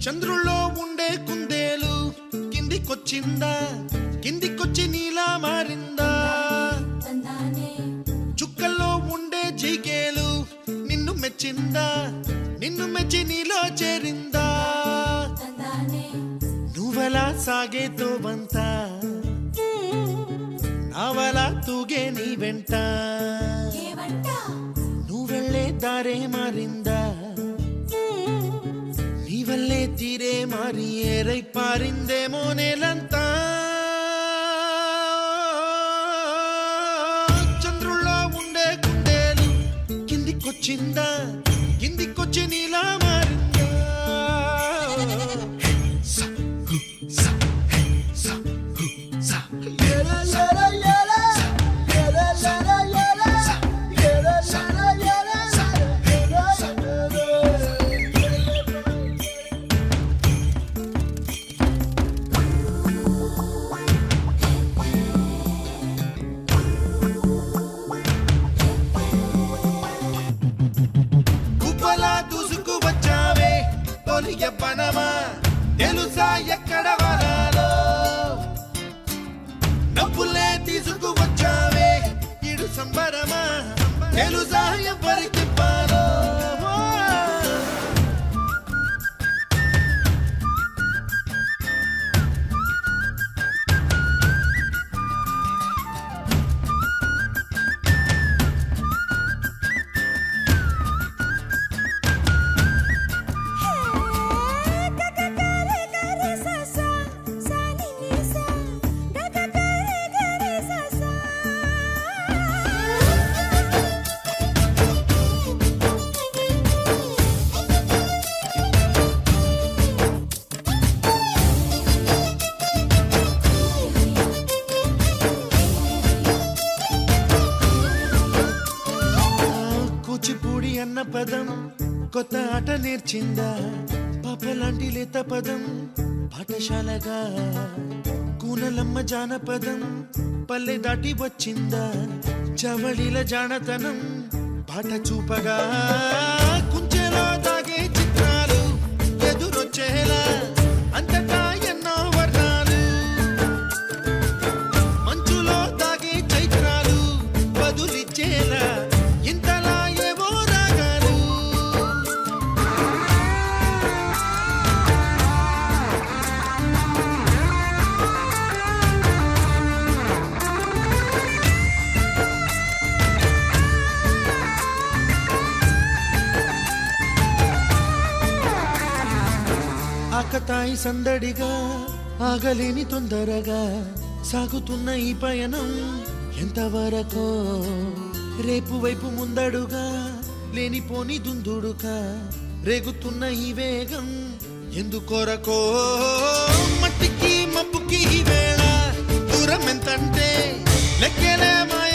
చంద్రుల్లో ఉండే కుందేలు కిందికొచ్చిందా, కిందికొచ్చి నీలా మారిందా? చుక్కల్లో ఉండే జీకేలు నిన్ను మెచ్చిందా, నిన్ను మెచ్చి నీలో చేరిందా? నువ్వలా సాగేతో బంత నావలా తూగే నీ వెంట, నువ్వెళ్ళే దారే మారిందా, నీ వల్లే తీరే మారి ఏరై పారిందేమో నేలంతా. చంద్రుల్లో ఉండే కుందేలు కిందికొచ్చిందా, కిందికొచ్చి నీలా మారిందా? యవ్వనమా తెలుసా ఎక్కడ వరాలో, నవ్వులే తీసుకువచ్చావే ఇడు సంబరమా తెలుసా ఎవరికి పాలో? కూచిపూడి అన్న పదం కొత్త ఆట నేర్చిందా, పాపలాంటి లేత పదం పాఠశాలగా, కూనలమ్మ జానపదం పల్లె దాటి వచ్చిందా, చవళిల జానతనం పాట చూపగా, కుంచెలో దాగే చిత్రాలు ఎదురొచ్చేలా అంతటా ఎన్నో వర్ణాలు, మంచులో దాగే చైత్రాలు బదులిచ్చేలా ఇంతలా ఏవో రాగాలు. ఆకతాయి సందడిగా ఆగలేని తొందరగా సాగుతున్న ఈ పయనం ఎంతవరకో, రేపు వైపు ముందడుగా లేనిపోని దుందుడుగా రేగుతున్న ఈ వేగం ఎందుకొరకో? మట్టికి మబ్బుకి ఈ వేళ దూరం ఎంతంటే లెక్కలే మాయ